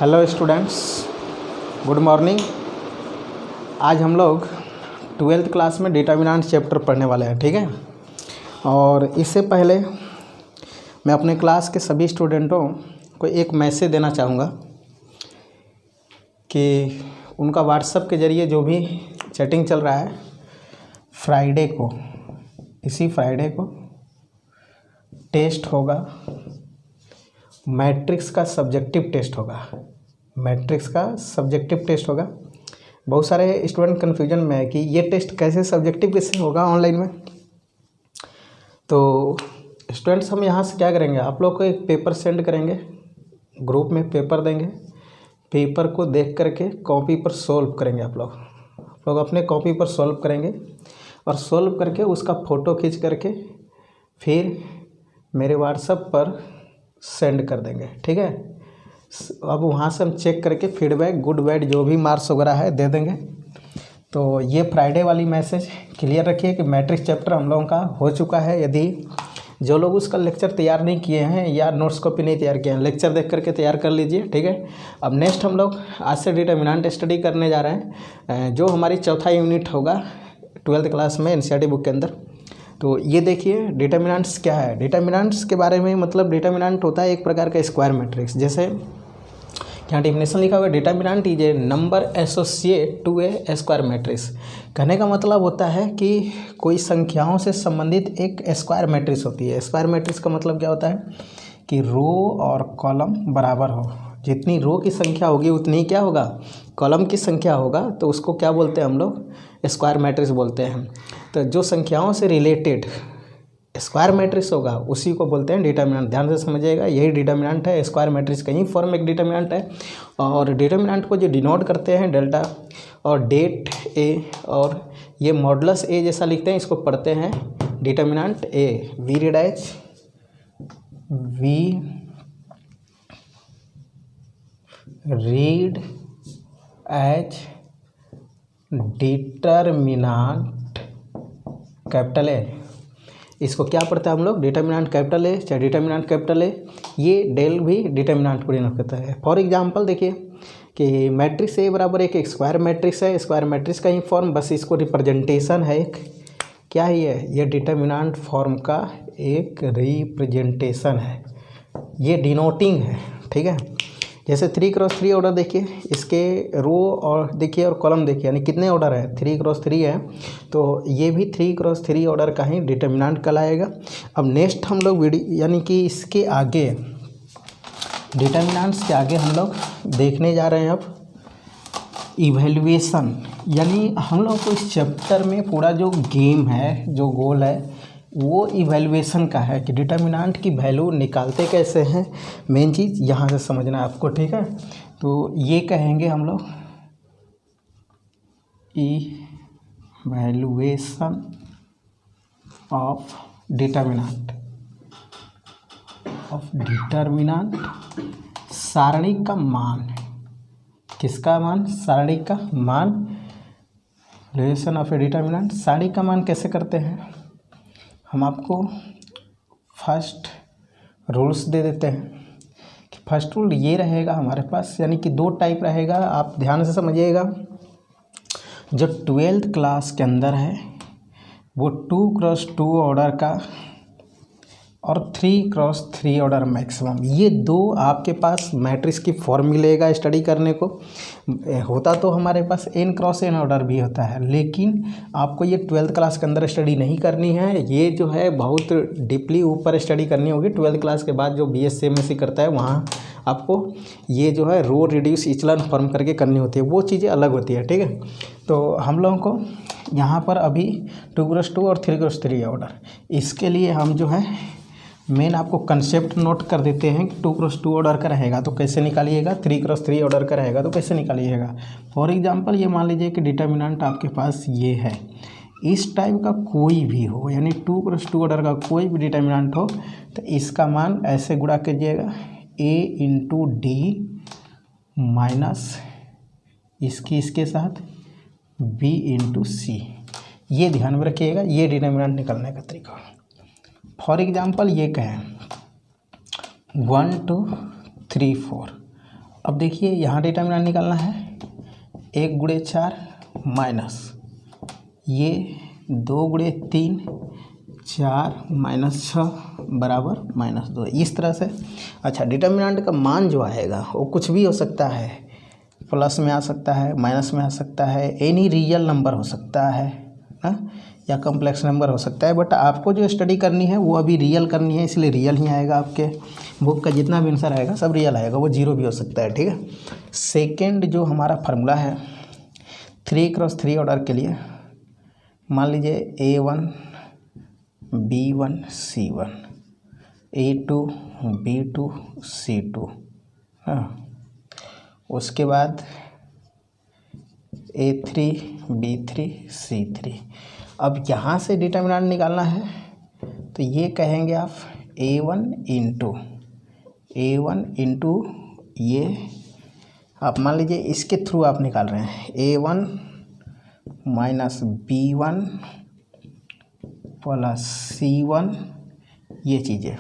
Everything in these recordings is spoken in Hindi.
Hello students, good morning. आज हम लोग 12th क्लास में डिटर्मिनेंट चैप्टर पढ़ने वाले हैं, ठीक है। और इससे पहले मैं अपने क्लास के सभी स्टूडेंटों को एक मैसेज देना चाहूँगा कि उनका व्हाट्सएप के ज़रिए जो भी चैटिंग चल रहा है, फ्राइडे को, इसी फ्राइडे को टेस्ट होगा, मैट्रिक्स का सब्जेक्टिव टेस्ट होगा। मैट्रिक्स का सब्जेक्टिव टेस्ट होगा। बहुत सारे स्टूडेंट कन्फ्यूजन में है कि ये टेस्ट कैसे सब्जेक्टिव कैसे होगा ऑनलाइन में। तो स्टूडेंट्स, हम यहाँ से क्या करेंगे, आप लोग को एक पेपर सेंड करेंगे, ग्रुप में पेपर देंगे। पेपर को देख करके कॉपी पर सॉल्व करेंगे। आप लोग अपने कॉपी पर सॉल्व करेंगे और सॉल्व करके उसका फ़ोटो खींच करके फिर मेरे व्हाट्सएप पर सेंड कर देंगे, ठीक है। अब वहाँ से हम चेक करके फीडबैक, गुड बैड जो भी मार्क्स वगैरह है दे देंगे। तो ये फ्राइडे वाली मैसेज क्लियर रखिए कि मैट्रिक्स चैप्टर हम लोगों का हो चुका है। यदि जो लोग उसका लेक्चर तैयार नहीं किए हैं या नोट्स कॉपी नहीं तैयार किए हैं, लेक्चर देख करके तैयार कर लीजिए, ठीक है। अब नेक्स्ट हम लोग आज से डिटर्मिनेंट स्टडी करने जा रहे हैं, जो हमारी चौथा यूनिट होगा 12th क्लास में एनसीईआरटी बुक के अंदर। तो ये देखिए डिटर्मिनेंट्स क्या है। डिटर्मिनेंट्स के बारे में मतलब डिटर्मिनेंट होता है एक प्रकार का स्क्वायर मैट्रिक्स। जैसे यहाँ डेफिनेशन लिखा हुआ है, determinant is a number associate to a square matrix. कहने का मतलब होता है कि कोई संख्याओं से संबंधित एक स्क्वायर मैट्रिक्स होती है। स्क्वायर मैट्रिक्स का मतलब क्या होता है कि रो और कॉलम बराबर हो। जितनी रो की संख्या होगी उतनी ही क्या होगा, कॉलम की संख्या होगा। तो उसको क्या बोलते हैं हम लोग, स्क्वायर मैट्रिक्स बोलते हैं। तो जो संख्याओं से रिलेटेड स्क्वायर मैट्रिक्स होगा उसी को बोलते हैं डिटर्मिनेंट। ध्यान से समझिएगा, यही डिटर्मिनेंट है। स्क्वायर मैट्रिक्स का ही फॉर्म एक डिटर्मिनेंट है। और डिटर्मिनेंट को जो डिनोट करते हैं डेल्टा और डेट ए, और ये मॉडुलस ए जैसा लिखते हैं, इसको पढ़ते हैं determinant A. We read as determinant capital A. इसको क्या पढ़ते हैं हम लोग, डिटर्मिनेंट कैपिटल ए, चाहे डिटर्मिनेंट कैपिटल ए। ये डेल भी डिटर्मिनेंट को डिनोट करता है। फॉर एग्जांपल देखिए कि मैट्रिक्स ए बराबर एक स्क्वायर मैट्रिक्स है। स्क्वायर मैट्रिक्स का ही फॉर्म, बस इसको रिप्रेजेंटेशन है एक, क्या ही है, ये डिटर्मिनेंट फॉर्म का एक रिप्रेजेंटेशन है, ये डिनोटिंग है, ठीक है। जैसे 3x3 ऑर्डर देखिए, इसके रो और देखिए और कॉलम देखिए, यानी कितने ऑर्डर है, 3x3 है। तो ये भी 3x3 ऑर्डर का ही डिटर्मिनेंट कहलाएगा। अब नेक्स्ट हम लोग यानी कि इसके आगे डिटर्मिनेंट्स के आगे हम लोग देखने जा रहे हैं अब इवैल्यूएशन। यानी हम लोग को इस चैप्टर में पूरा जो गेम है, जो गोल है, वो इवैल्यूएशन का है कि डिटर्मिनेंट की वैल्यू निकालते कैसे हैं। मेन चीज़ यहाँ से समझना है आपको, ठीक है। तो ये कहेंगे हम लोग इवैल्यूएशन ऑफ डिटर्मिनेंट सारणी का मान। किसका मान, सारणी का मान। इवैल्यूएशन ऑफ ए डिटर्मिनेंट, सारणी का मान कैसे करते हैं हम आपको फर्स्ट रूल्स दे देते हैं कि फर्स्ट रूल ये रहेगा हमारे पास, यानी कि दो टाइप रहेगा, आप ध्यान से समझिएगा। जो 12th क्लास के अंदर है वो 2x2 ऑर्डर का और 3x3 ऑर्डर मैक्सिमम, ये दो आपके पास मैट्रिक्स की फॉर्म मिलेगा स्टडी करने को। होता तो हमारे पास n×n ऑर्डर भी होता है, लेकिन आपको ये 12th क्लास के अंदर स्टडी नहीं करनी है। ये जो है बहुत डीपली ऊपर स्टडी करनी होगी। 12th क्लास के बाद जो BSc MSc करता है वहाँ आपको ये जो है रो रिड्यूस इचलन फॉर्म करके करनी होती है, वो चीज़ें अलग होती है, ठीक है। तो हम लोगों को यहाँ पर अभी 2x2 और 3x3 ऑर्डर, इसके लिए हम जो है मेन आपको कंसेप्ट नोट कर देते हैं कि 2x2 ऑर्डर का रहेगा तो कैसे निकालिएगा, 3x3 ऑर्डर का रहेगा तो कैसे निकालिएगा। फॉर एग्जांपल ये मान लीजिए कि डिटर्मिनेंट आपके पास ये है, इस टाइप का कोई भी हो, यानी 2x2 ऑर्डर का कोई भी डिटर्मिनेंट हो तो इसका मान ऐसे गुणा कीजिएगा, a×d माइनस इसके साथ b×c। ये ध्यान में रखिएगा, ये डिटर्मिनेंट निकालने का तरीका। फॉर एग्जांपल ये कहें 1 2 3 4 अब देखिए यहाँ डिटर्मिनेंट निकालना है, 1 गुणे 4 माइनस ये 2 गुणे 3 4 माइनस 6 बराबर -2, इस तरह से। अच्छा, डिटर्मिनेंट का मान जो आएगा वो कुछ भी हो सकता है, प्लस में आ सकता है, माइनस में आ सकता है, एनी रियल नंबर हो सकता है ना, या कॉम्प्लेक्स नंबर हो सकता है। बट आपको जो स्टडी करनी है वो अभी रियल करनी है, इसलिए रियल ही आएगा। आपके बुक का जितना भी आंसर आएगा सब रियल आएगा, वो 0 भी हो सकता है, ठीक है। सेकेंड जो हमारा फार्मूला है 3x3 ऑर्डर के लिए, मान लीजिए A1 B1 C1 A2 B2 C2, हाँ, उसके बाद A3 B3 C3। अब यहाँ से डिटर्मिनेंट निकालना है तो ये कहेंगे आप A1 इंटू ये, आप मान लीजिए इसके थ्रू आप निकाल रहे हैं A1 minus B1 plus C1, ये चीज़ें।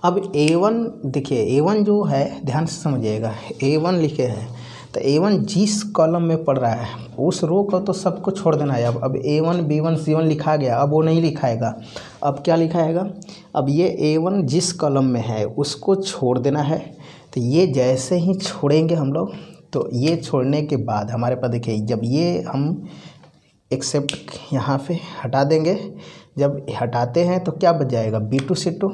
अब A1 देखिए, A1 जो है ध्यान से समझिएगा, A1 लिखे हैं तो A1 जिस कॉलम में पड़ रहा है उस रो को तो सबको छोड़ देना है। अब A1 B1 C1 लिखा गया, अब वो नहीं लिखाएगा, अब क्या लिखाएगा, अब ये A1 जिस कॉलम में है उसको छोड़ देना है। तो ये जैसे ही छोड़ेंगे हम लोग, तो ये छोड़ने के बाद हमारे पास देखिए, जब ये हम एक्सेप्ट यहाँ पे हटा देंगे, जब हटाते हैं तो क्या बच जाएगा, B2 C2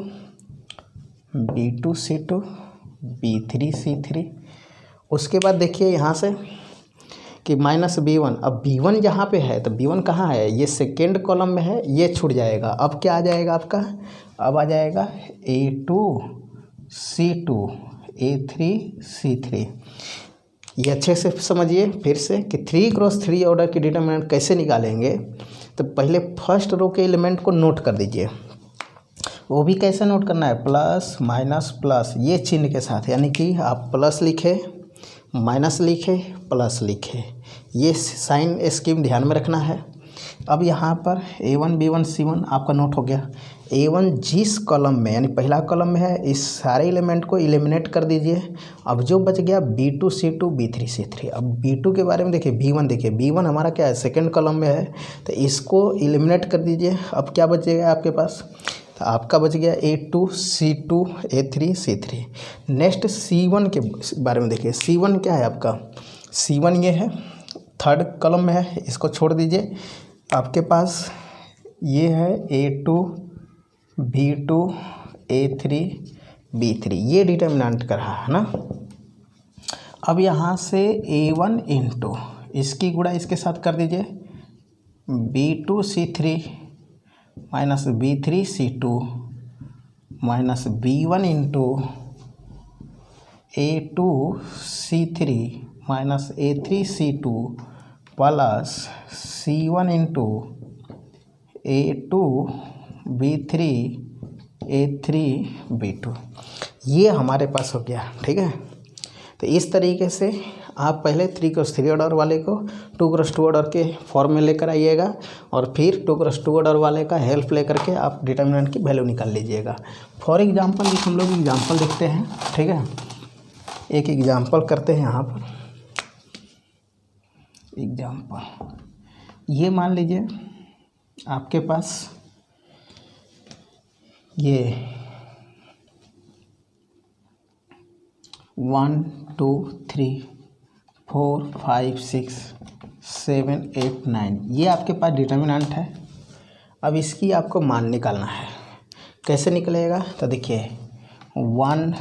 B3 C3। उसके बाद देखिए यहाँ से कि माइनस B1, अब B1 जहाँ पे है तो B1 कहाँ है, ये सेकेंड कॉलम में है, ये छूट जाएगा। अब क्या आ जाएगा आपका, अब आ जाएगा A2 C2 A3 C3। ये अच्छे से समझिए फिर से कि 3x3 ऑर्डर की डिटर्मिनेंट कैसे निकालेंगे। तो पहले फर्स्ट रो के एलिमेंट को नोट कर दीजिए। वो भी कैसे नोट करना है, प्लस माइनस प्लस ये चिन्ह के साथ, यानी कि आप प्लस लिखे, माइनस लिखे, प्लस लिखे, ये साइन स्कीम ध्यान में रखना है। अब यहाँ पर A1 B1 C1 आपका नोट हो गया। A1 जिस कॉलम में यानी पहला कॉलम में है, इस सारे एलिमेंट को एलिमिनेट कर दीजिए। अब जो बच गया B2 C2 B3 C3। अब B2 के बारे में देखिए, B1 देखिए, B1 हमारा क्या है, सेकेंड कॉलम में है, तो इसको एलिमिनेट कर दीजिए। अब क्या बचेगा आपके पास, तो आपका बच गया A2 C2 A3 C3। Next C1 के बारे में देखिए, C1 क्या है आपका, C1 ये है, थर्ड कॉलम में है, इसको छोड़ दीजिए। आपके पास ये है A2 B2 A3 B3, ये डिटर्मिनेंट कर रहा है ना। अब यहाँ से A1 इंटू इसकी गुणा इसके साथ कर दीजिए, B2 C3 minus B3 C2 minus B1 into A2 C3 minus A3 C2 plus C1 into A2 B3 A3 B2। ये हमारे पास हो गया, ठीक है। तो इस तरीके से आप पहले 3x3 ऑर्डर वाले को 2x2 ऑर्डर के फॉर्म में लेकर आइएगा, और फिर 2x2 ऑर्डर वाले का हेल्प लेकर के आप डिटर्मिनेंट की वैल्यू निकाल लीजिएगा। फॉर एग्जांपल एक हम लोग एग्जांपल देखते हैं, ठीक है। एक एग्जांपल करते हैं यहाँ पर। एग्जांपल ये मान लीजिए आपके पास ये 1 2 3 4 5 6 7 8 9 ये आपके पास डिटर्मिनेंट है। अब इसकी आपको मान निकालना है। कैसे निकलेगा, तो देखिए 1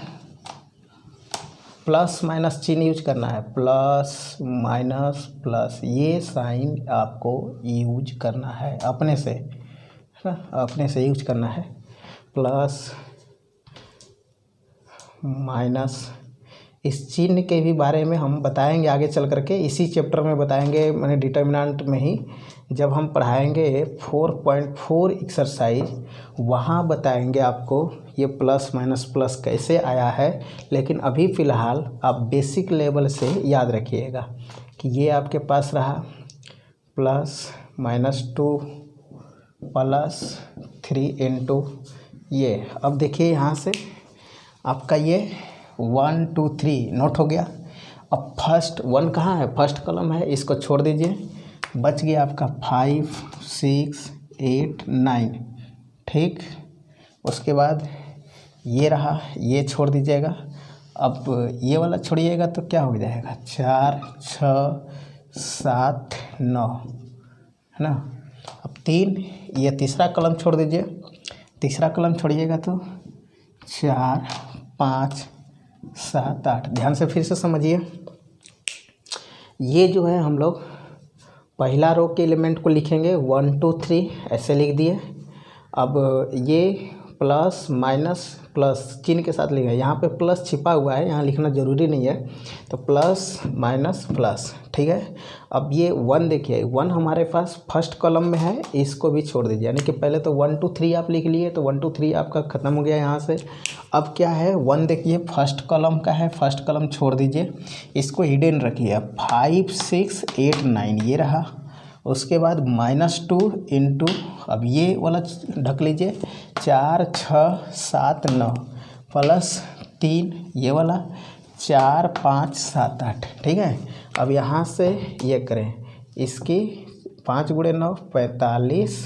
प्लस माइनस चिन्ह यूज करना है, प्लस माइनस प्लस, ये साइन आपको यूज करना है अपने से, है ना, अपने से यूज करना है। प्लस माइनस, इस चिन्ह के भी बारे में हम बताएंगे आगे चल करके, इसी चैप्टर में बताएंगे, मैंने डिटर्मिनेंट में ही जब हम पढ़ाएंगे 4.4 एक्सरसाइज, वहाँ बताएंगे आपको ये प्लस माइनस प्लस कैसे आया है। लेकिन अभी फ़िलहाल आप बेसिक लेवल से याद रखिएगा कि ये आपके पास रहा प्लस -2 प्लस 3 इंटू ये। अब देखिए यहाँ से आपका ये 1 2 3 नोट हो गया। अब फर्स्ट 1 कहाँ है, फर्स्ट कॉलम है, इसको छोड़ दीजिए, बच गया आपका 5 6 8 9, ठीक। उसके बाद ये रहा, ये छोड़ दीजिएगा। अब ये वाला छोड़िएगा तो क्या हो जाएगा, 4 6 7 9, है ना। अब 3, ये तीसरा कॉलम छोड़ दीजिए, तीसरा कॉलम छोड़िएगा तो 4 5 7 8। ध्यान से फिर से समझिए, ये जो है हम लोग पहला रो के एलिमेंट को लिखेंगे 1 2 3 ऐसे लिख दिए। अब ये प्लस माइनस प्लस चिन्ह के साथ लिखेंगे, यहाँ पे प्लस छिपा हुआ है, यहाँ लिखना ज़रूरी नहीं है, तो प्लस माइनस प्लस, ठीक है। अब ये 1 देखिए, 1 हमारे पास फर्स्ट कॉलम में है, इसको भी छोड़ दीजिए, यानी कि पहले तो 1 2 3 आप लिख लिए, तो 1 2 3 आपका ख़त्म हो गया यहाँ से। अब क्या है, 1 देखिए फर्स्ट कॉलम का है, फर्स्ट कॉलम छोड़ दीजिए, इसको हिडन रखिए। 5 6 8 9 ये रहा। उसके बाद -2 इंटू, अब ये वाला ढक लीजिए, 4 6 7 9 प्लस 3 ये वाला 4 5 7 8, ठीक है। अब यहाँ से ये करें, इसकी 5 × 9 45,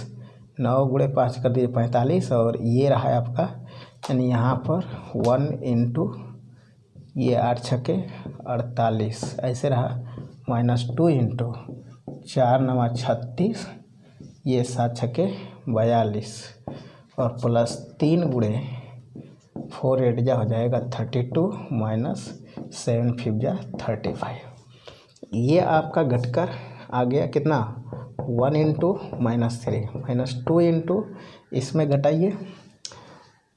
9 × 5 कर दीजिए 45, और ये रहा है आपका, यानी यहाँ पर 1 इंटू ये 8 छक्के 48 ऐसे रहा, -2 इंटू 4 9 36, ये 7 छक्के 42, और प्लस 3 × 4 8 जा हो जाएगा 32 माइनस 7 5 जा 35। ये आपका घटकर आ गया कितना, 1 इंटू -3 -2 इंटू इसमें घटाइए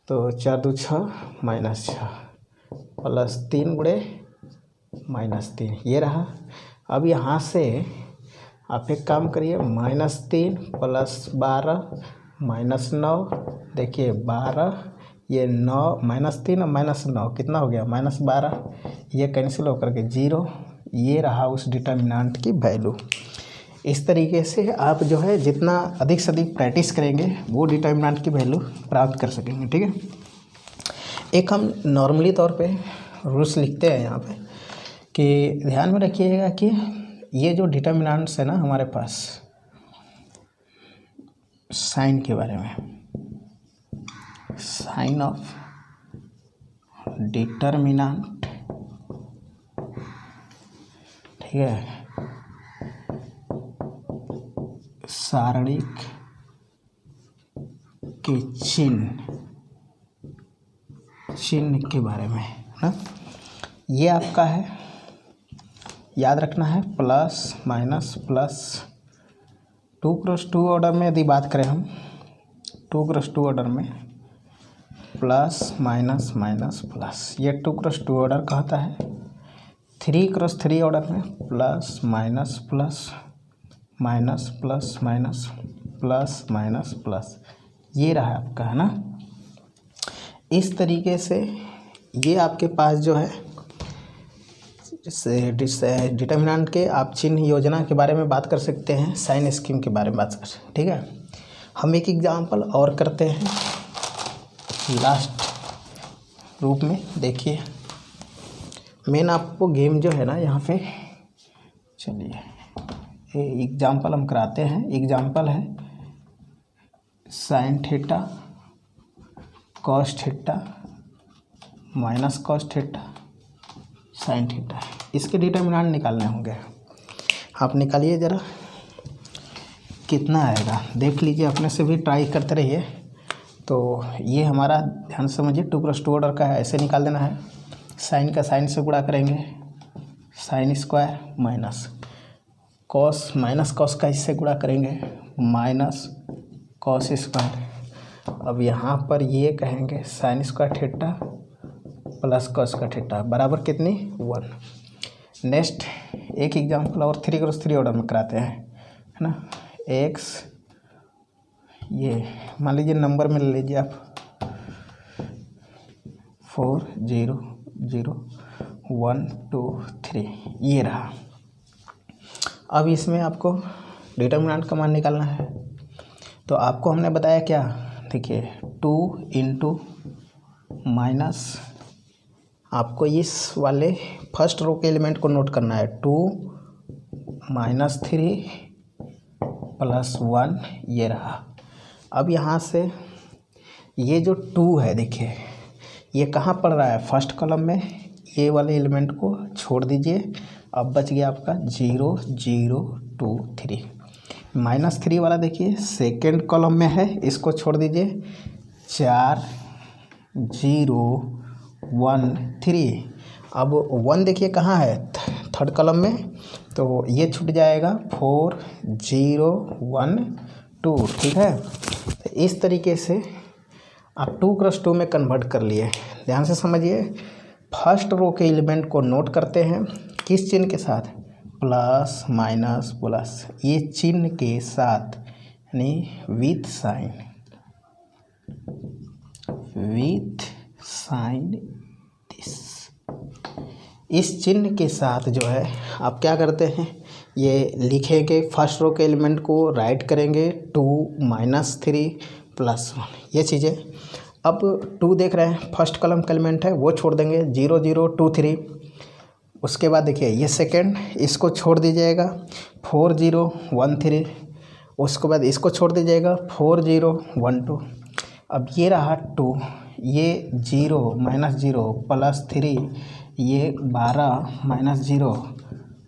तो 4 2 6 -6 प्लस 3 × -3 ये रहा। अब यहाँ से आप एक काम करिए, -3 प्लस 12 -9, देखिए 12, ये 9 -3 और -9 कितना हो गया, -12, ये कैंसिल होकर के 0, ये रहा उस डिटर्मिनेंट की वैल्यू। इस तरीके से आप जो है जितना अधिक से अधिक प्रैक्टिस करेंगे वो डिटर्मिनेंट की वैल्यू प्राप्त कर सकेंगे, ठीक है। एक हम नॉर्मली तौर पे रूल्स लिखते हैं यहाँ पे कि ध्यान में रखिएगा कि ये जो डिटर्मिनेंट्स है ना हमारे पास, साइन के बारे में, साइन ऑफ डिटर्मिनेंट, ठीक है, सारणिक के चिन्ह के बारे में ना, ये आपका है, याद रखना है, प्लस माइनस प्लस। 2 × 2 ऑर्डर में यदि बात करें हम, 2 × 2 ऑर्डर में प्लस माइनस माइनस प्लस, ये 2 × 2 ऑर्डर कहता है। 3 × 3 ऑर्डर में plus minus plus minus plus minus plus minus plus, ये रहा आपका, है ना। इस तरीके से ये आपके पास जो है डिटर्मिनेंट के आप चिन्ह योजना के बारे में बात कर सकते हैं, साइन स्कीम के बारे में बात कर सकते हैं, ठीक है। हम एक एग्जांपल और करते हैं लास्ट रूप में। देखिए मेन आपको गेम जो है ना यहाँ पे, चलिए एग्जांपल हम कराते हैं। एग्जांपल है sine theta cos theta minus cos theta sine theta, इसके डिटर्मिनेंट निकालने होंगे। आप निकालिए ज़रा, कितना आएगा देख लीजिए, अपने से भी ट्राई करते रहिए। तो ये हमारा ध्यान से समझिए 2 × 2 ऑर्डर का है, ऐसे निकाल देना है। साइन का साइन से गुणा करेंगे, sine square minus cos, minus cos का इससे गुणा करेंगे माइनस कॉस स्क्वायर। अब यहाँ पर ये कहेंगे sine square theta plus cos का थीटा बराबर कितनी, 1। नेक्स्ट एक एग्जांपल और 3 × 3 ऑर्डर में कराते हैं, है ना। एक्स, ये मान लीजिए नंबर में ले लीजिए आप 4 0 0 1 2 3, ये रहा। अब इसमें आपको डिटर्मिनेंट का मान निकालना है। तो आपको हमने बताया क्या, देखिए 2 × माइनस आपको इस वाले फर्स्ट रो के एलिमेंट को नोट करना है 2 -3 + 1 ये रहा। अब यहाँ से ये जो 2 है देखिए ये कहाँ पड़ रहा है फर्स्ट कॉलम में, ये वाले एलिमेंट को छोड़ दीजिए। अब बच गया आपका 0 0 2 3। -3 वाला देखिए सेकेंड कॉलम में है, इसको छोड़ दीजिए 4 0 1 3। अब 1 देखिए कहाँ है थर्ड कॉलम में, तो ये छूट जाएगा 4 0 1 2। ठीक है, तो इस तरीके से आप 2 × 2 में कन्वर्ट कर लिए। ध्यान से समझिए, फर्स्ट रो के एलिमेंट को नोट करते हैं किस चिन्ह के साथ, प्लस माइनस प्लस, ये चिन्ह के साथ यानी विथ साइन दिस। इस चिन्ह के साथ जो है आप क्या करते हैं, ये लिखेंगे फर्स्ट रो के एलिमेंट को राइट करेंगे 2 -3 + 1 ये चीज़ें। अब 2 देख रहे हैं फर्स्ट कॉलम का एलिमेंट है, वो छोड़ देंगे 0 0 2 3। उसके बाद देखिए ये सेकेंड, इसको छोड़ दीजिएगा 4 0 1 3। उसके बाद इसको छोड़ दीजिएगा 4 0 1 2। अब ये रहा 2, ये 0 -0 + 3, ये 12 -0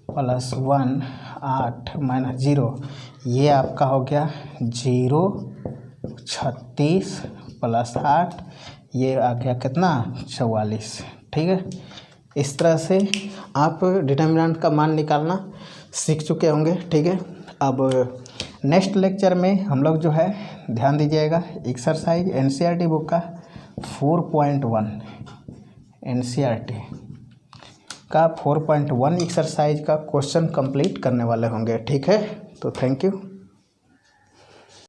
+ 1 8 -0, ये आपका हो गया 0 36 + 8, ये आ गया कितना 44। ठीक है, इस तरह से आप डिटर्मिनेंट का मान निकालना सीख चुके होंगे। ठीक है, अब नेक्स्ट लेक्चर में हम लोग जो है ध्यान दीजिएगा, एक्सरसाइज एनसीईआरटी बुक का 4.1 एनसीईआरटी का 4.1 एक्सरसाइज का क्वेश्चन कंप्लीट करने वाले होंगे। ठीक है, तो थैंक यू।